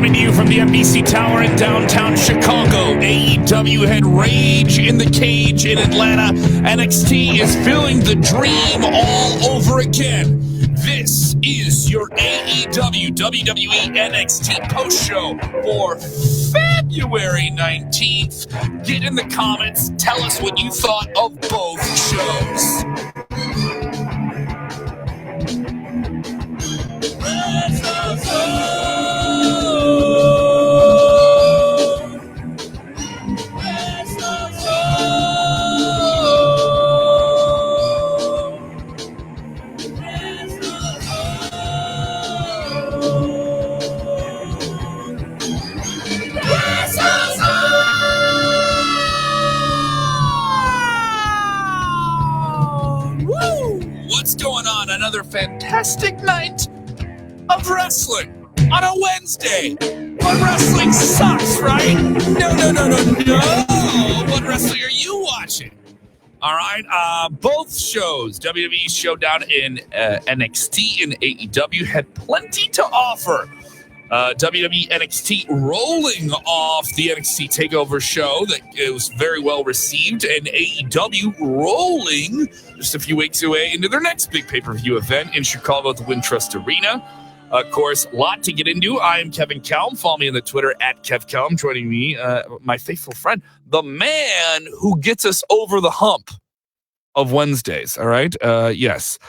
Coming to you from the NBC Tower in downtown Chicago, AEW had Rage in the Cage in Atlanta. NXT is filling the dream all over again. This is your AEW WWE NXT post show for February 19th. Get in the comments. Tell us what you thought of both shows. What's going on? Another fantastic night of wrestling on a Wednesday. But wrestling sucks, right? No. What wrestling are you watching? All right. Both shows, WWE Showdown in NXT and AEW, had plenty to offer. WWE NXT rolling off the NXT TakeOver show that it was very well received, and AEW rolling just a few weeks away into their next big pay-per-view event in Chicago at the Wintrust Arena. Of course, a lot to get into. I am Kevin Kelm. Follow me on the Twitter at KevKelm. Joining me, my faithful friend, the man who gets us over the hump of Wednesdays. All right? Yes.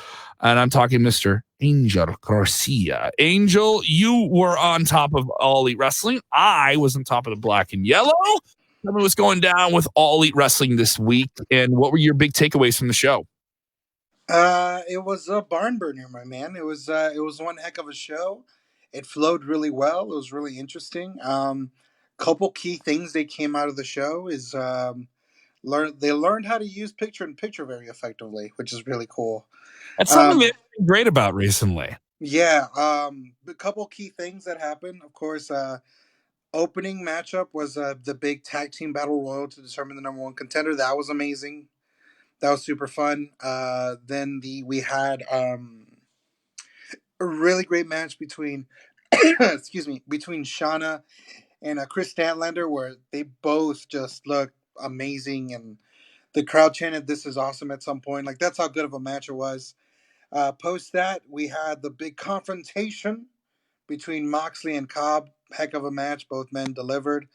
And I'm talking Mr. Angel Garcia. Angel, you were on top of All Elite Wrestling. I was on top of the Black and Yellow. Tell me what's going down with All Elite Wrestling this week, and what were your big takeaways from the show? It was a barn burner, my man. It was one heck of a show. It flowed really well. It was really interesting. Couple key things they came out of the show is they learned how to use picture-in-picture very effectively, which is really cool. That's something they've been great about recently. Yeah. A couple key things that happened. Of course, opening matchup was the big tag team battle royal to determine the number one contender. That was amazing. That was super fun. Then we had a really great match between between Shauna and Chris Statlander, where they both just look amazing, and the crowd chanted "This is awesome" at some point. Like, that's how good of a match it was. Post that, we had the big confrontation between Moxley and Cobb. Heck of a match. Both men delivered.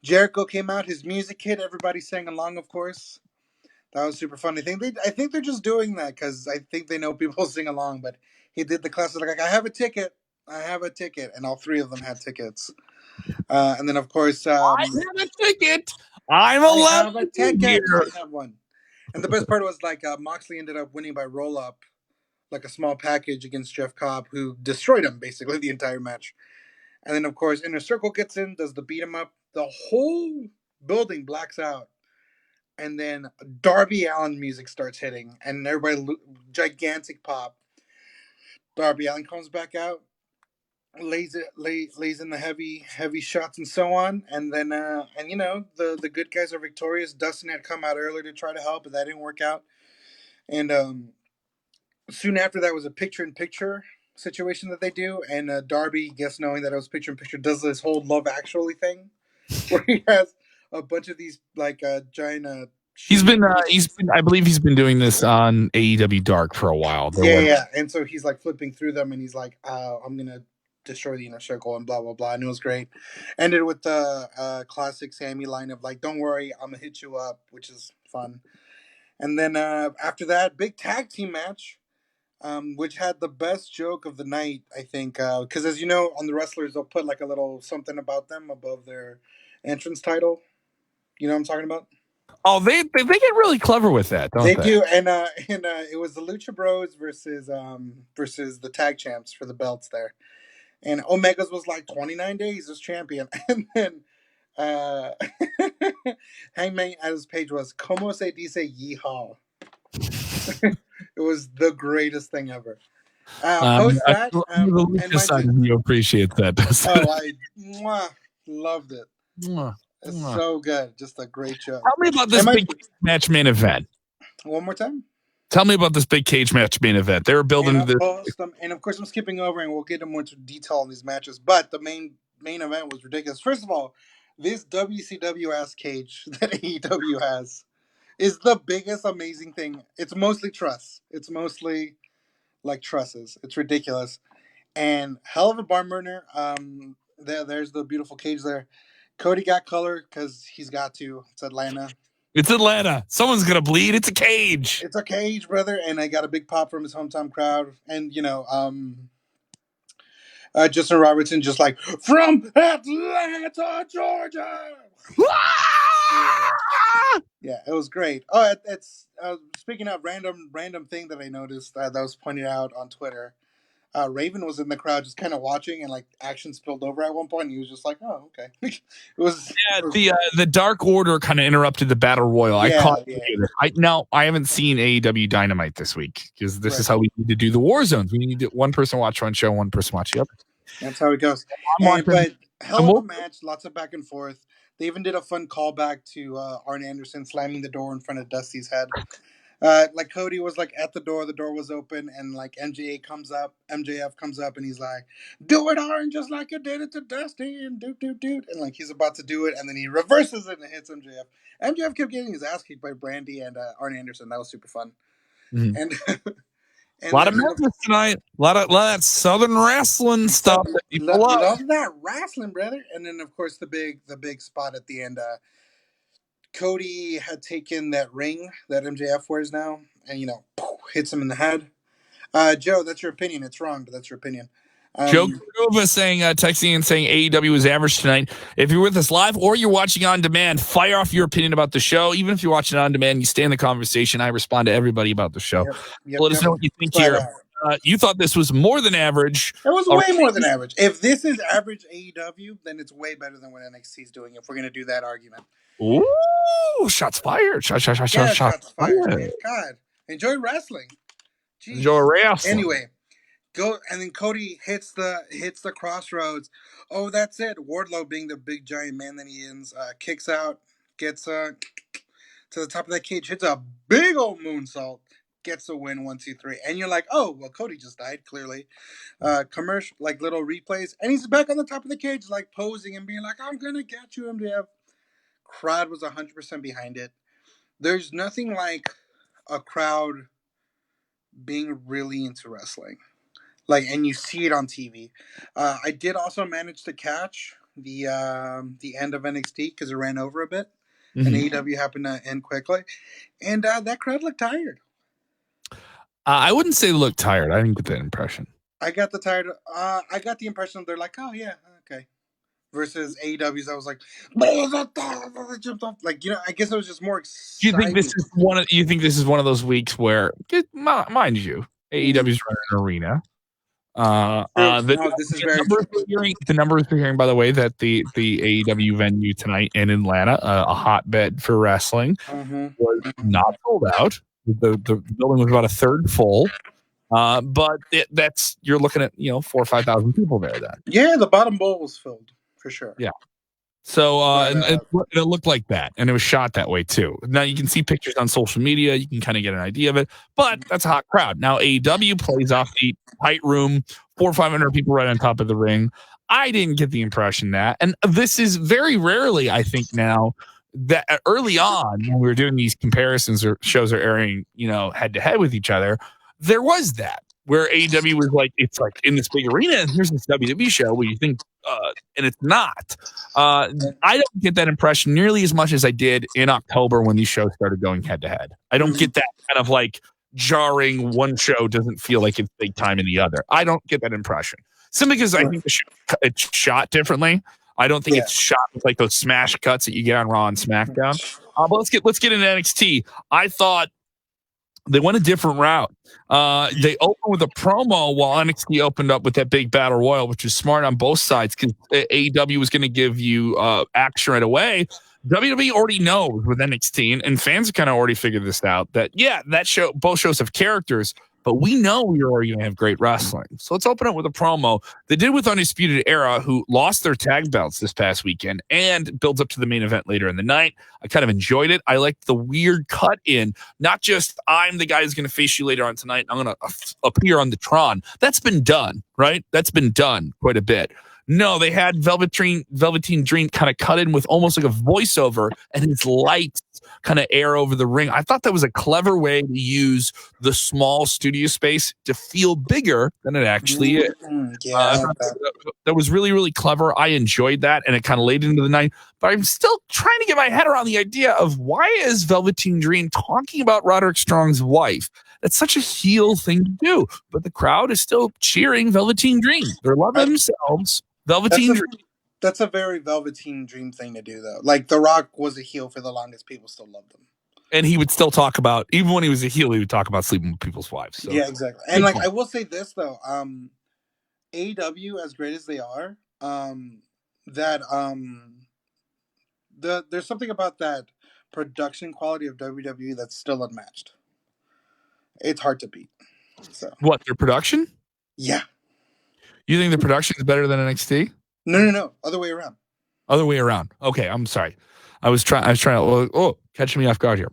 Jericho came out. His music hit. Everybody sang along, of course. That was super fun. I think they're just doing that because I think they know people sing along. But he did the classic, like, I have a ticket, and all three of them had tickets. And then, of course, I have a ticket. I'm allowed a ticket. I have one. And the best part was, like, Moxley ended up winning by roll up, like a small package against Jeff Cobb, who destroyed him basically the entire match. And then, of course, Inner Circle gets in, does the beat him up. The whole building blacks out. And then Darby Allin music starts hitting, and everybody, gigantic pop. Darby Allin comes back out, lays in the heavy shots and so on, and then the good guys are victorious. Dustin had come out earlier to try to help, but that didn't work out. And soon after that was a picture-in-picture situation that they do, and Darby, guess knowing that it was picture-in-picture, does this whole Love Actually thing, where he has a bunch of these like giant. He's been. I believe he's been doing this on AEW Dark for a while. Yeah. And so he's like flipping through them, and he's like, "I'm gonna destroy the Inner Circle," and blah blah blah. And it was great. Ended with the classic Sammy line of like, "Don't worry, I'm gonna hit you up," which is fun. And then after that, big tag team match, which had the best joke of the night, I think, because as you know, on the wrestlers they'll put like a little something about them above their entrance title. You know what I'm talking about? Oh, they get really clever with that, don't they? They do, and it was the Lucha Bros versus the tag champs for the belts there, and Omega's was like 29 days as champion, and then Hangman at his page was "Como se dice yeehaw." It was the greatest thing ever. Post that, you appreciate that. I loved it. It's so good. Just a great show. Tell me about this big match main event. One more time? Tell me about this big cage match main event. They were building this. And of course, I'm skipping over, and we'll get into more detail on these matches. But the main main event was ridiculous. First of all, this WCW ass cage that AEW has is the biggest amazing thing. It's mostly truss. It's mostly like trusses. It's ridiculous. And hell of a barn burner. There's the beautiful cage there. Cody got color because he's got to. It's Atlanta. It's Atlanta. Someone's gonna bleed. It's a cage. It's a cage, brother, and I got a big pop from his hometown crowd. And Justin Robertson just like from Atlanta, Georgia. Yeah, it was great. Oh, it's speaking of random thing that I noticed that was pointed out on Twitter. Raven was in the crowd just kind of watching, and like action spilled over at one point, and he was just like, "Oh, okay." it was the Dark Order kind of interrupted the battle royal. Yeah, I caught yeah. I haven't seen AEW Dynamite this week because this is how we need to do the war zones. We need to one person watch one show, one person watch the other. That's how it goes. But hell of a match, lots of back and forth. They even did a fun callback to Arn Anderson slamming the door in front of Dusty's head. Like Cody was like at the door was open, and like MJF comes up, and he's like, "Do it, Arn, just like you did it to Dusty," and do, and like he's about to do it, and then he reverses it and hits MJF. MJF kept getting his ass kicked by Brandy and Arn Anderson. That was super fun. Mm-hmm. And a lot of Memphis tonight. A lot of that Southern wrestling stuff. Love that wrestling, brother. And then of course the big spot at the end. Cody had taken that ring that MJF wears now, and hits him in the head. Joe, that's your opinion. It's wrong, but that's your opinion. Joe Cordova saying, texting and saying AEW is average tonight. If you're with us live or you're watching on demand, fire off your opinion about the show. Even if you're watching on demand, you stay in the conversation. I respond to everybody about the show. Let us know what you think here. You thought this was more than average. It was way more than average. If this is average AEW, then it's way better than what NXT is doing, if we're going to do that argument. Ooh, shots fired. Shots fired. God, enjoy wrestling. Jeez. Enjoy wrestling. Anyway, go, and then Cody hits the crossroads. Oh, that's it. Wardlow, being the big giant man that he is, kicks out, gets to the top of that cage, hits a big old moonsault, gets a win. 1, 2, 3, and you're like, oh well, Cody just died. Clearly, commercial like little replays, and he's back on the top of the cage, like posing and being like, "I'm gonna get you, MJF." Crowd was 100% behind it. There's nothing like a crowd being really into wrestling, and you see it on TV. I did also manage to catch the end of NXT because it ran over a bit, and AEW happened to end quickly, and that crowd looked tired. I wouldn't say look tired. I didn't get that impression. I got the impression they're like, oh yeah, okay. Versus AEW's, I was like, jumped off. I guess it was just more exciting. Do you think this is one of those weeks where, mind you, AEW's running an arena. The numbers we're hearing, by the way, that the AEW venue tonight in Atlanta, a hotbed for wrestling, was not sold out. The building was about a third full. But you're looking at 4,000 or 5,000 people there then. Yeah, the bottom bowl was filled for sure. Yeah. So it looked like that, and it was shot that way too. Now you can see pictures on social media. You can kind of get an idea of it, but that's a hot crowd. Now AEW plays off the tight room, 400 or 500 people right on top of the ring. I didn't get the impression that, and this is very rarely, I think now, that early on when we were doing these comparisons or shows are airing, head to head with each other, there was that where AEW was like, it's like in this big arena, and here's this WWE show where you think, and it's not. I don't get that impression nearly as much as I did in October when these shows started going head to head. I don't get that kind of like jarring. One show doesn't feel like it's big time in the other. I don't get that impression simply because I think the show, it's shot differently. I don't think it's shot with like those smash cuts that you get on Raw and SmackDown. But let's get into NXT. I thought they went a different route. They opened with a promo while NXT opened up with that big battle royal, which is smart on both sides because AEW was going to give you action right away. WWE already knows with NXT, and fans have kind of already figured this out that both shows have characters, but we know you're already going to have great wrestling. So let's open up with a promo. They did with Undisputed Era, who lost their tag belts this past weekend and builds up to the main event later in the night. I kind of enjoyed it. I liked the weird cut in, not just I'm the guy who's going to face you later on tonight. I'm going to appear on the Tron. That's been done, right? That's been done quite a bit. No, they had Velveteen Dream kind of cut in with almost like a voiceover, and his lights kind of air over the ring. I thought that was a clever way to use the small studio space to feel bigger than it actually is. Yeah, I thought that was really, really clever. I enjoyed that, and it kind of laid into the night. But I'm still trying to get my head around the idea of why is Velveteen Dream talking about Roderick Strong's wife? That's such a heel thing to do. But the crowd is still cheering Velveteen Dream. They're loving themselves. Velveteen Dream. That's a very Velveteen Dream thing to do, though. Like, The Rock was a heel for the longest. People still loved him. And he would still talk about, even when he was a heel, he would talk about sleeping with people's wives. So. Yeah, exactly. And, like, I will say this, though. AEW, as great as they are, there's something about that production quality of WWE that's still unmatched. It's hard to beat. So what, their production? Yeah. You think the production is better than NXT? No. Other way around. Other way around. Okay, I'm sorry. I was trying to catch me off guard here.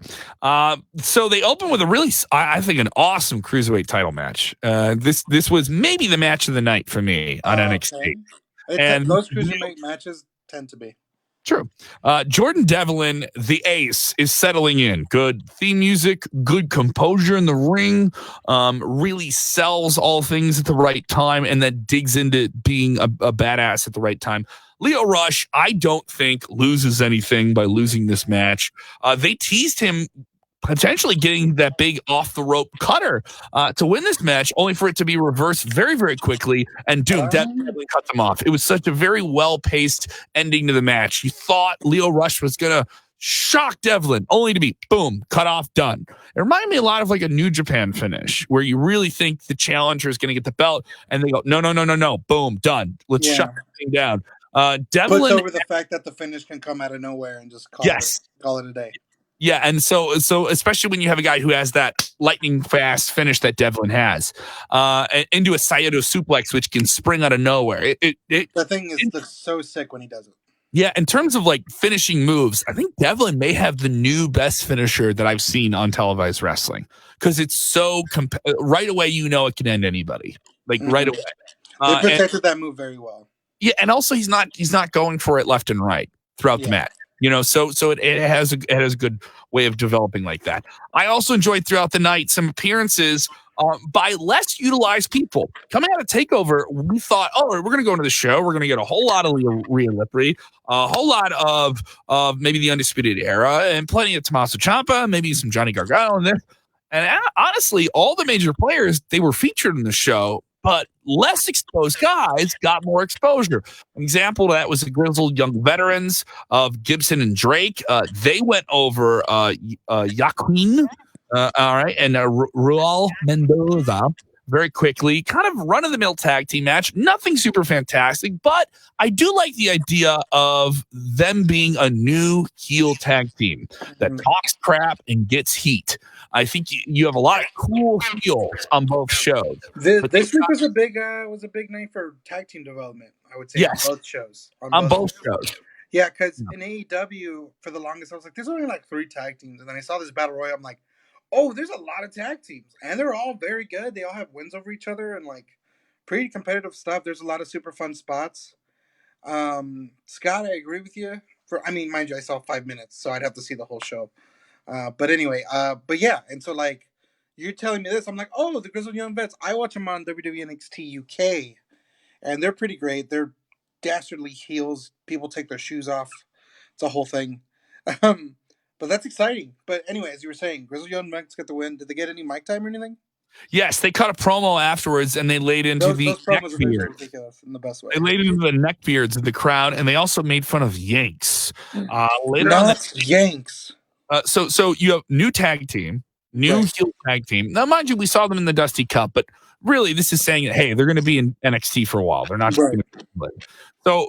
So they open with a really, I think, an awesome cruiserweight title match. This was maybe the match of the night for me on NXT. Okay. And those cruiserweight matches tend to be. True. Jordan Devlin, the ace, is settling in. Good theme music, good composure in the ring, really sells all things at the right time, and then digs into being a badass at the right time. Lio Rush, I don't think, loses anything by losing this match. They teased him potentially getting that big off-the-rope cutter to win this match, only for it to be reversed very, very quickly, and Devlin cut them off. It was such a very well-paced ending to the match. You thought Lio Rush was going to shock Devlin, only to be, boom, cut off, done. It reminded me a lot of like a New Japan finish, where you really think the challenger is going to get the belt, and they go, no, boom, done. Let's shut the thing down. Devlin puts over the fact that the finish can come out of nowhere and just call it a day. Yeah, and so especially when you have a guy who has that lightning fast finish that Devlin has, into a Saito suplex, which can spring out of nowhere. The thing looks so sick when he does it. Yeah, in terms of like finishing moves, I think Devlin may have the new best finisher that I've seen on televised wrestling, because it's so right away you know it can end anybody, like right away. They protected that move very well. Yeah, and also he's not going for it left and right throughout the match. You know, so it has a good way of developing like that. I also enjoyed throughout the night some appearances by less utilized people. Coming out of TakeOver, we thought, we're going to go into the show. We're going to get a whole lot of Rhea Ripley, a whole lot of maybe the Undisputed Era, and plenty of Tommaso Ciampa, maybe some Johnny Gargano in there. And honestly, all the major players, they were featured in the show, but less exposed guys got more exposure. An example of that was the grizzled young veterans of Gibson and Drake. They went over Joaquin, all right, and Raul Mendoza very quickly. Kind of run-of-the-mill tag team match. Nothing super fantastic, but I do like the idea of them being a new heel tag team that talks crap and gets heat. I think you have a lot of cool heels on both shows. This week was a big night for tag team development, I would say. Yes. On both shows. On both shows. Yeah, because in AEW, for the longest, I was like, there's only like 3 tag teams. And then I saw this Battle Royal. I'm like, oh, there's a lot of tag teams. And they're all very good. They all have wins over each other and like pretty competitive stuff. There's a lot of super fun spots. Scott, I agree with you. Mind you, I saw 5 minutes, so I'd have to see the whole show. But anyway, but yeah, and so like you're telling me this, I'm like, oh, the Grizzled Young Vets. I watch them on WWE NXT UK, and they're pretty great. They're dastardly heels. People take their shoes off. It's a whole thing. But that's exciting. But anyway, as you were saying, Grizzled Young Vets get the win. Did they get any mic time or anything? Yes, they cut a promo afterwards, and they laid into those promos are ridiculous in the best way. They laid into the neck beards of the crowd, and they also made fun of Yanks. Yanks. So you have new tag team, heel tag team. Now, mind you, we saw them in the Dusty Cup, but really, this is saying, hey, they're going to be in NXT for a while. They're not just going to.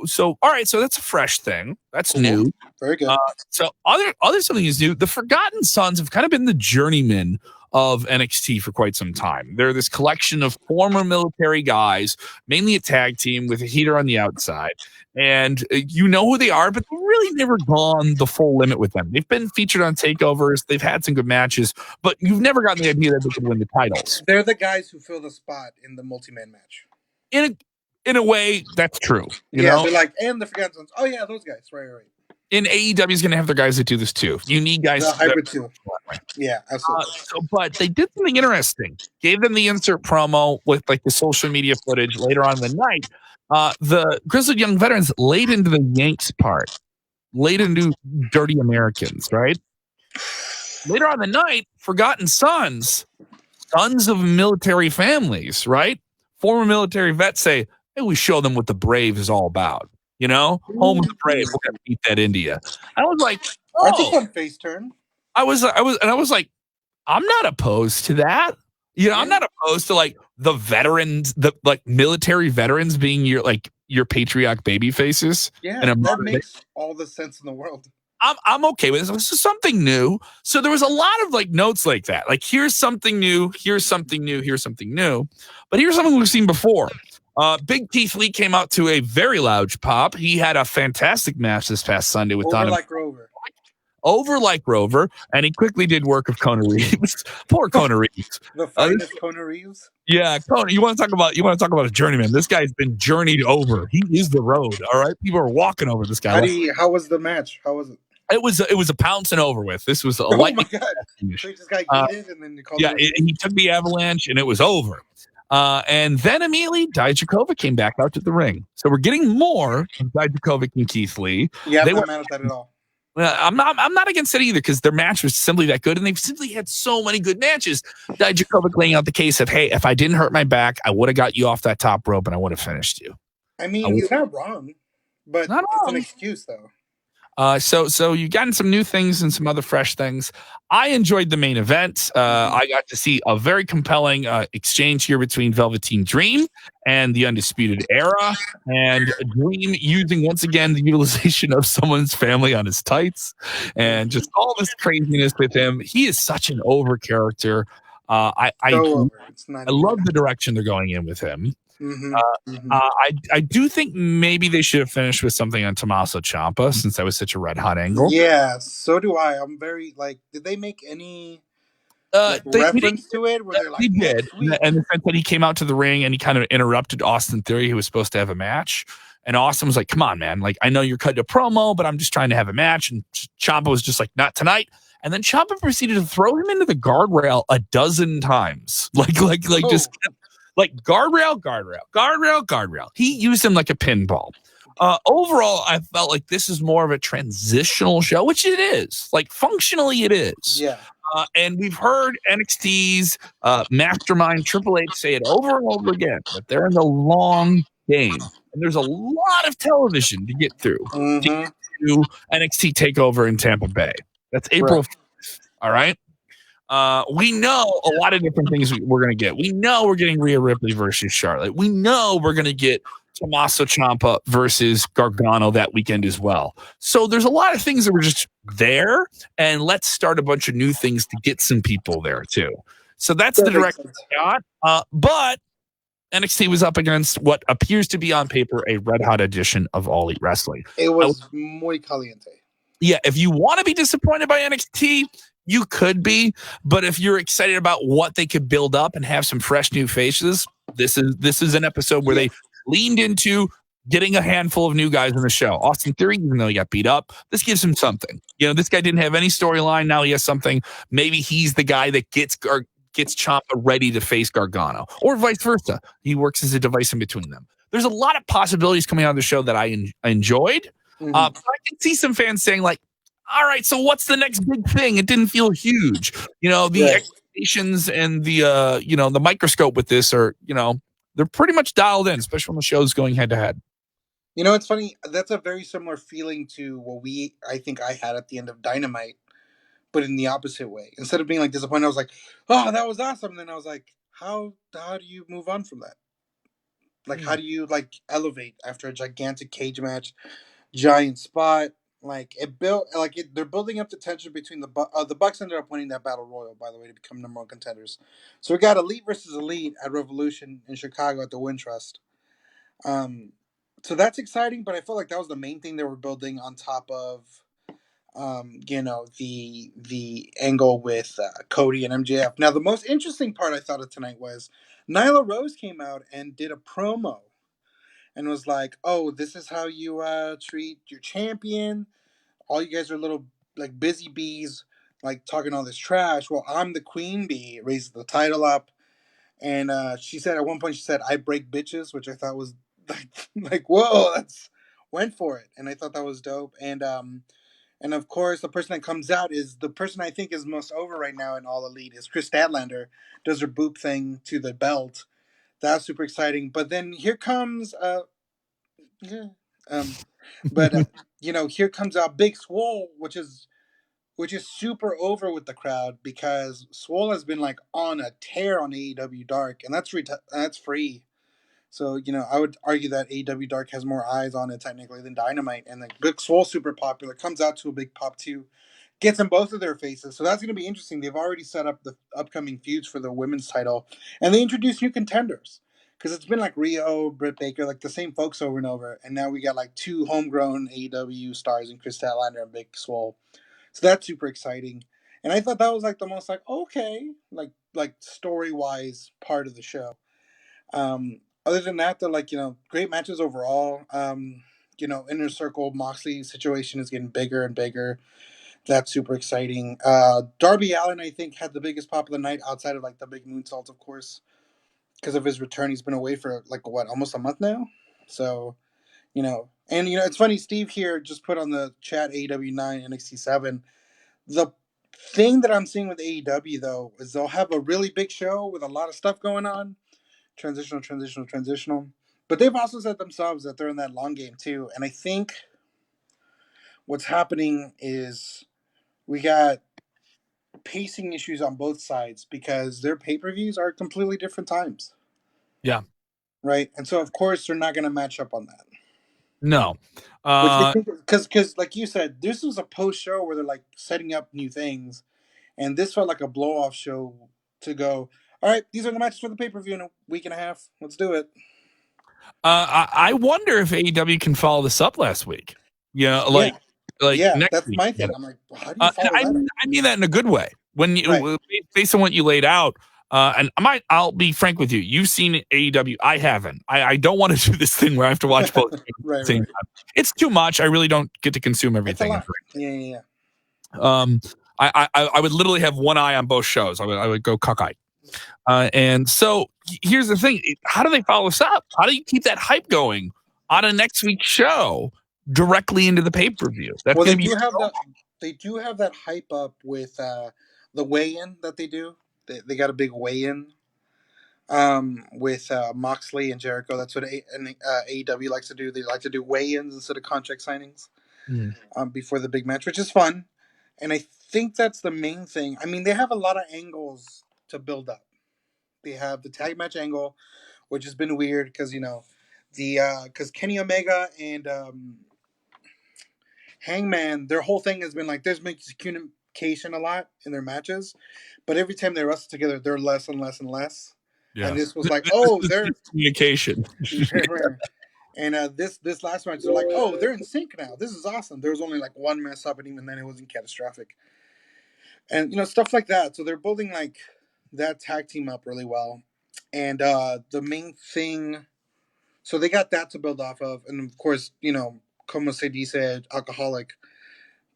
So all right. So that's a fresh thing. That's new. Very good. So other something is new. The Forgotten Sons have kind of been the journeymen of NXT for quite some time. They're this collection of former military guys, mainly a tag team with a heater on the outside. And you know who they are, but they've really never gone the full limit with them. They've been featured on takeovers. They've had some good matches, but you've never gotten the idea that they could win the titles. They're the guys who fill the spot in the multi-man match. in a way, that's true. You Yeah, know, they're like, and the Forgotten Sons. Oh yeah, those guys. Right. in AEW is going to have their guys that do this too. You need guys The that. hybrid too. Yeah, absolutely. But they did something interesting. Gave them the insert promo with like the social media footage later on in the night. The Grizzled Young Veterans laid into the Yanks part, laid into Dirty Americans, right? Later on in the night, Forgotten Sons, sons of military families, right? Former military vets say, hey, we show them what the brave is all about. You know, home of the brave. We're gonna beat that India. I was like, That's a oh, fun face turn. I was like, I'm not opposed to that. You know, Yeah. I'm not opposed to like the veterans, the like military veterans being your patriotic baby faces. Yeah, And that makes all the sense in the world. I'm okay with this. This is something new. So there was a lot of like notes like that. Like here's something new, here's something new, here's something new. But here's something we've seen before. Big Keith Lee came out to a very loud pop. He had a fantastic match this past Sunday with Donovan. Over like Rover, and he quickly did work of Kona Reeves. Poor Kona Reeves. The finest Kona Reeves. Yeah, Kona. You want to talk about a journeyman? This guy's been journeyed over. He is the road. All right, people are walking over this guy. How was the match? How was it? It was a pounce and over with. This was a lightning. Oh my god! So he just got yeeted and then he took the avalanche and it was over. And then immediately Dijakovic came back out to the ring. So we're getting more of Dijakovic and Keith Lee. Yeah, I'm not mad at that at all. I'm not against it either because their match was simply that good, and they've simply had so many good matches. Dijakovic laying out the case of, hey, if I didn't hurt my back, I would have got you off that top rope and I would have finished you. I mean, he's not wrong, but it's an excuse though. So you've gotten some new things and some other fresh things. I enjoyed the main event. I got to see a very compelling exchange here between Velveteen Dream and the Undisputed Era, and Dream using once again the utilization of someone's family on his tights, and just all this craziness with him. He is such an over character. I love the direction they're going in with him. I do think maybe they should have finished with something on Tommaso Ciampa since that was such a red hot angle. Yeah, so do I. I'm very did they make any reference to it? Where they're like, they did, and the fact that he came out to the ring and he kind of interrupted Austin Theory, who was supposed to have a match. And Austin was like, "Come on, man! Like I know you're cutting a promo, but I'm just trying to have a match." And Ciampa was just like, "Not tonight." And then Ciampa proceeded to throw him into the guardrail a dozen times, just. Like guardrail. He used him like a pinball. Overall, I felt like this is more of a transitional show, which it is. Like functionally, it is. Yeah. And we've heard NXT's mastermind Triple H say it over and over again that they're in the long game, and there's a lot of television to get through to get to NXT Takeover in Tampa Bay. That's April 5th. All right. We know a lot of different things we're going to get. We know we're getting Rhea Ripley versus Charlotte. We know we're going to get Tommaso Ciampa versus Gargano that weekend as well. So there's a lot of things that were just there, and let's start a bunch of new things to get some people there too. So that's the direction I got. But NXT was up against what appears to be on paper a red hot edition of All Elite Wrestling. It was muy caliente. Yeah, if you want to be disappointed by NXT, you could be, but if you're excited about what they could build up and have some fresh new faces, this is an episode where they leaned into getting a handful of new guys in the show. Austin Theory, even though he got beat up, this gives him something. You know, this guy didn't have any storyline. Now he has something. Maybe he's the guy that gets Ciampa ready to face Gargano, or vice versa. He works as a device in between them. There's a lot of possibilities coming out of the show that I enjoyed. But I can see some fans saying like, all right, so what's the next big thing? It didn't feel huge. You know, the expectations and the the microscope with this are, they're pretty much dialed in, especially when the show's going head to head. You know, it's funny. That's a very similar feeling to what I think I had at the end of Dynamite, but in the opposite way. Instead of being like disappointed, I was like, oh, that was awesome. And then I was like, how do you move on from that? Like, how do you elevate after a gigantic cage match, giant spot? Like they're building up the tension between the Bucks ended up winning that battle royal, by the way, to become number one contenders. So we got Elite versus Elite at Revolution in Chicago at the Wintrust. So that's exciting, but I felt like that was the main thing they were building on top of, the angle with Cody and MJF. Now, the most interesting part I thought of tonight was Nyla Rose came out and did a promo. and was like, "Oh, this is how you treat your champion. All you guys are little like busy bees, like talking all this trash. Well, I'm the queen bee." Raises the title up, and she said at one point she said, "I break bitches," which I thought was like whoa, that's went for it, and I thought that was dope. And of course, the person that comes out is the person I think is most over right now in All Elite is Chris Statlander. Does her boop thing to the belt. That's super exciting. But then here comes yeah, um, but here comes out Big Swole, which is super over with the crowd because Swole has been like on a tear on AEW Dark, and that's free. So I would argue that AEW Dark has more eyes on it technically than Dynamite, and like Big Swole super popular comes out to a big pop too, gets in both of their faces. So that's going to be interesting. They've already set up the upcoming feuds for the women's title, and they introduced new contenders because it's been like Rio, Britt Baker, like the same folks over and over, and now we got like two homegrown AEW stars in Chris Statlander and Big Swole. So that's super exciting. And I thought that was like the most like okay, like story wise part of the show. Other than that, they're like great matches overall. Inner Circle Moxley situation is getting bigger and bigger. That's super exciting. Darby Allin, I think, had the biggest pop of the night outside of like the big moonsault, of course, because of his return. He's been away for like what, almost a month now. So and it's funny. Steve here just put on the chat AEW 9 NXT 7. The thing that I'm seeing with AEW though is they'll have a really big show with a lot of stuff going on, transitional. But they've also said themselves that they're in that long game too. And I think what's happening is we got pacing issues on both sides because their pay-per-views are completely different times. Yeah. Right. And so of course they're not going to match up on that. No. Which I think because like you said, this was a post show where they're like setting up new things, and this felt like a blow off show to go. All right, these are the matches for the pay per view in a week and a half. Let's do it. I wonder if AEW can follow this up last week. Yeah, Like yeah, next that's week. my thing. I'm like, well, how do you follow I that up? I mean that in a good way. When Right. you based on what you laid out, and I'll be frank with you. You've seen AEW. I haven't. I don't want to do this thing where I have to watch both at the same Right. time. It's too much. I really don't get to consume It's a everything. lot. Yeah. Um, I would literally have one eye on both shows. I would go cockeyed. And so here's the thing: how do they follow this up? How do you keep that hype going on a next week's show directly into the pay per view? That's Well, going they to be do have that. They do have that hype up with the weigh-in that they do. They got a big weigh-in with Moxley and Jericho. That's what AEW likes to do. They like to do weigh-ins instead of contract signings before the big match, which is fun. And I think that's the main thing. I mean, they have a lot of angles to build up. They have the tag match angle, which has been weird because because Kenny Omega and Hangman, their whole thing has been like there's miscommunication a lot in their matches, but every time they wrestle together, they're less and less and less. Yeah. And this was like, oh, they're communication. and this last match, they're like, oh, they're in sync now. This is awesome. There was only like one mess up, and even then, it wasn't catastrophic. And stuff like that. So they're building like that tag team up really well. And the main thing, so they got that to build off of, and of course, como se dice, alcoholic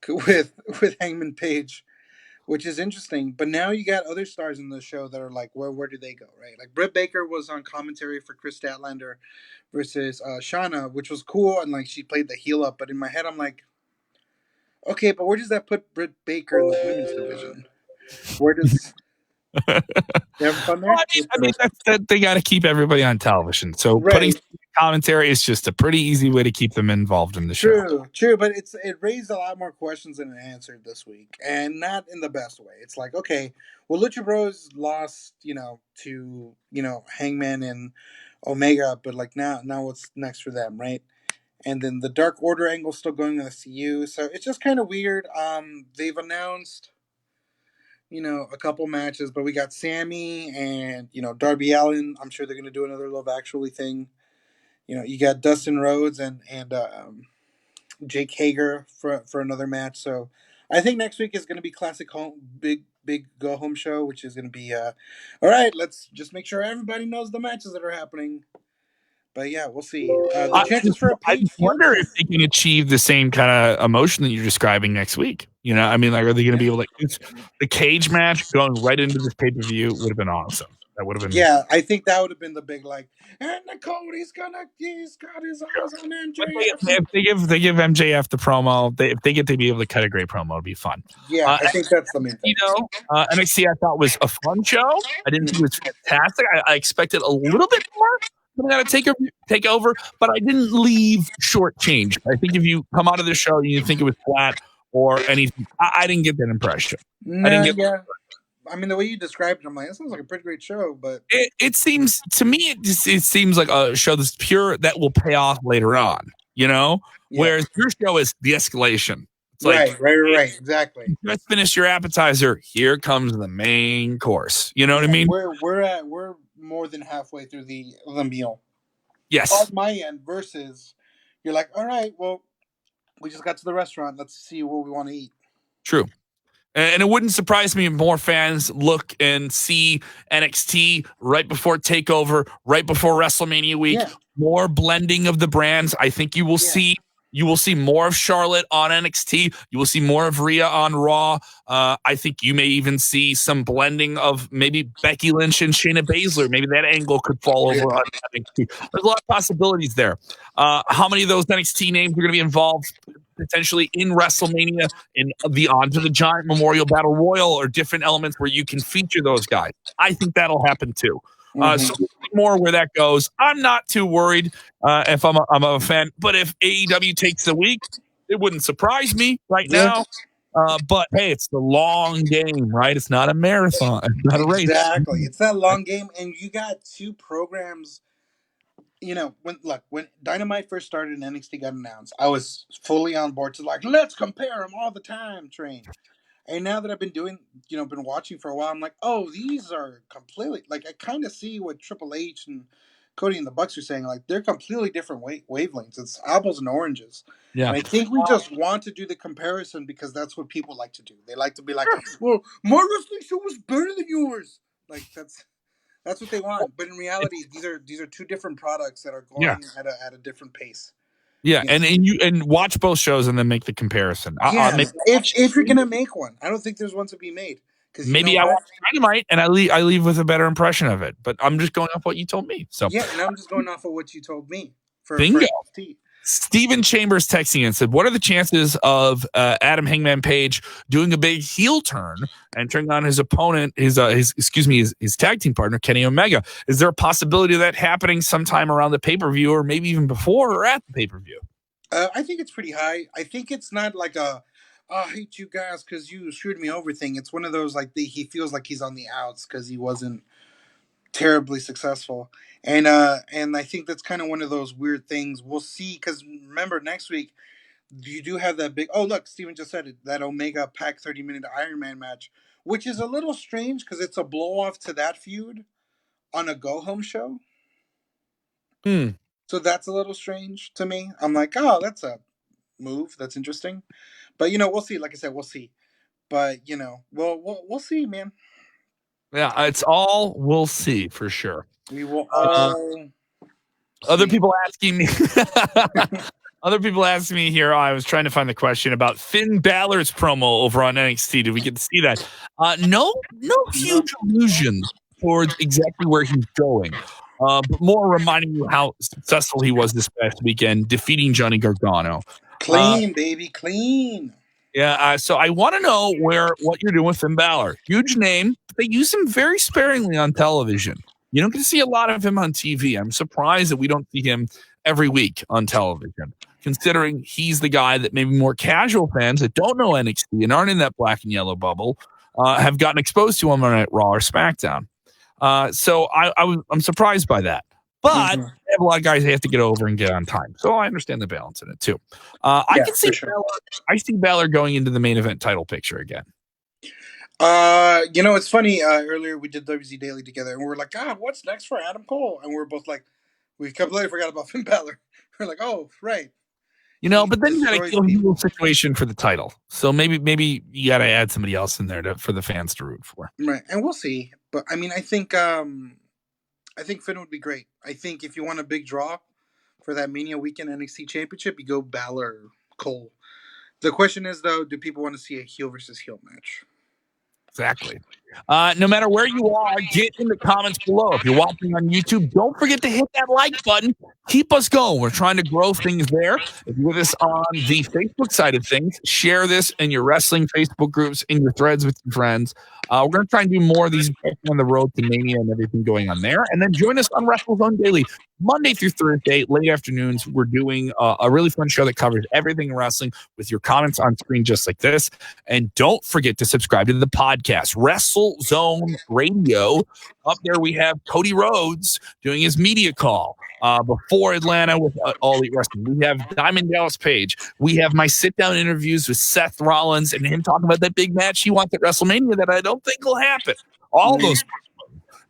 with Hangman Page, which is interesting. But now you got other stars in the show that are like, where do they go, right? Like Britt Baker was on commentary for Chris Statlander versus Shauna, which was cool, and like she played the heel up. But in my head, I'm like, okay, but where does that put Britt Baker in the women's division? Where does you having fun there? I mean that they got to keep everybody on television. So putting Right. commentary is just a pretty easy way to keep them involved in the show. True, but it raised a lot more questions than it answered this week, and not in the best way. It's like, okay, well, Lucha Bros lost, to Hangman and Omega, but like now what's next for them, right? And then the Dark Order angle still going on the CU, so it's just kind of weird. They've announced, a couple matches, but we got Sammy and Darby Allin. I'm sure they're gonna do another Love Actually thing. You got Dustin Rhodes and Jake Hager for another match. So I think next week is going to be classic home big go home show, which is going to be all right. Let's just make sure everybody knows the matches that are happening. But yeah, we'll see. The chances for a I page heel wonder if turn. they can achieve the same kind of emotion that you're describing next week. I mean, like, are they going to be able to? The cage match going right into this pay per view would have been awesome. That would have been. Yeah, I think that would have been the big and Cody's he's got his eyes on But MJF. if they give MJF the promo, if they get to be able to cut a great promo, it'd be fun. Yeah, I think that's the main thing. NXT I thought was a fun show. I didn't think it was fantastic. I expected a little bit more. I'm gonna take over, but I didn't leave shortchanged. I think if you come out of the show and you think it was flat or anything, I didn't get that impression. I didn't Nah, get. yeah. I mean, the way you described it, I'm like, that sounds like a pretty great show, but It seems to me it seems like a show that's pure that will pay off later on. yeah. Whereas your show is the escalation. It's right, exactly. You just finish your appetizer. Here comes the main course. You know what I mean? We're more than halfway through the meal. Yes. On my end, versus you're like, all right, well, we just got to the restaurant. Let's see what we want to eat. True. And it wouldn't surprise me if more fans look and see NXT right before TakeOver, right before WrestleMania week. Yeah. More blending of the brands. I think you will see. You will see more of Charlotte on NXT. You will see more of Rhea on Raw. I think you may even see some blending of maybe Becky Lynch and Shayna Baszler. Maybe that angle could fall over on NXT. There's a lot of possibilities there. How many of those NXT names are going to be involved potentially in WrestleMania, in the Onto the Giant Memorial Battle Royal, or different elements where you can feature those guys? I think that'll happen too. So more where that goes. I'm not too worried if I'm a fan, but if AEW takes the week, it wouldn't surprise me right now. But hey, it's the long game, right? It's not a marathon. It's not a race. Exactly. It's that long game, and you got two programs. When Dynamite first started and NXT got announced, I was fully on board to let's compare them all the time train. And now that I've been been watching for a while, I'm like, oh, these are completely I kind of see what Triple H and Cody and the Bucks are saying. Like, they're completely different wavelengths. It's apples and oranges. Yeah. And I think we just want to do the comparison because that's what people like to do. They like to be like, well, my wrestling show was better than yours. Like, that's what they want. But in reality, these are two different products that are going at a different pace. Yeah, and watch both shows and then make the comparison. If you're gonna make one, I don't think there's one to be made. Because maybe I watch Dynamite and I leave with a better impression of it. But I'm just going off what you told me. So yeah, and I'm just going off of what you told me. Bingo. Stephen Chambers texting and said, "What are the chances of Adam Hangman Page doing a big heel turn and turning on his opponent, his tag team partner Kenny Omega? Is there a possibility of that happening sometime around the pay-per-view, or maybe even before or at the pay-per-view?" I think it's pretty high. I think it's not like I hate you guys because you screwed me over thing. It's one of those he feels like he's on the outs because he wasn't terribly successful, and I think that's kind of one of those weird things. We'll see, because remember, next week you do have that big. Oh, look, Steven just said it. That Omega Pack 30-minute Iron Man match, which is a little strange because it's a blow off to that feud on a go home show. So that's a little strange to me. I'm like, oh, that's a move. That's interesting. But we'll see. Like I said, we'll see. But we'll see, man. Yeah, it's all we'll see for sure. We will all. Other people asking me. Other people asking me here. I was trying to find the question about Finn Balor's promo over on NXT. Did we get to see that? No huge illusion towards exactly where he's going. But more reminding you how successful he was this past weekend, defeating Johnny Gargano. Clean, baby, clean. Yeah, so I want to know what you're doing with Finn Balor. Huge name. They use him very sparingly on television. You don't get to see a lot of him on TV. I'm surprised that we don't see him every week on television, considering he's the guy that maybe more casual fans that don't know NXT and aren't in that black and yellow bubble have gotten exposed to him on Raw or SmackDown. So I'm surprised by that. But they have a lot of guys they have to get over and get on time. So I understand the balance in it too. I can see I see Balor going into the main event title picture again. It's funny. Earlier we did WZ Daily together, and we were like, God, what's next for Adam Cole? And we were both like, we completely forgot about Finn Balor. We're like, oh, right. But then you got to kill a heel situation for the title. So maybe you got to add somebody else in there for the fans to root for. Right, and we'll see. But I mean, I think I think Finn would be great. I think if you want a big draw for that Mania weekend NXT Championship, you go Balor or Cole. The question is, though, do people want to see a heel versus heel match? Exactly. No matter where you are, get in the comments below. If you're watching on YouTube, don't forget to hit that like button. Keep us going. We're trying to grow things there. If you're with us on the Facebook side of things, share this in your wrestling Facebook groups, in your threads with your friends. We're going to try and do more of these on the road to Mania and everything going on there. And then join us on WrestleZone Daily, Monday through Thursday, late afternoons. We're doing a really fun show that covers everything in wrestling with your comments on screen just like this. And don't forget to subscribe to the podcast, WrestleZone Radio. Up there we have Cody Rhodes doing his media call before Atlanta with All Elite Wrestling. We have Diamond Dallas Page. We have my sit-down interviews with Seth Rollins and him talking about that big match he wants at WrestleMania that I don't think will happen. All those.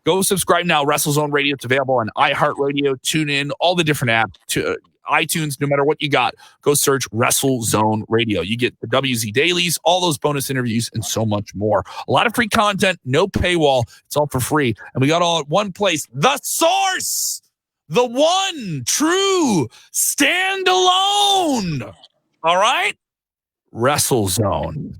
Go subscribe now. WrestleZone Radio. It's available on iHeartRadio, TuneIn, all the different apps, to iTunes. No matter what you got, go search WrestleZone Radio. You get the WZ Dailies, all those bonus interviews, and so much more. A lot of free content, no paywall. It's all for free. And we got all at one place. The source, the one true standalone. All right? WrestleZone.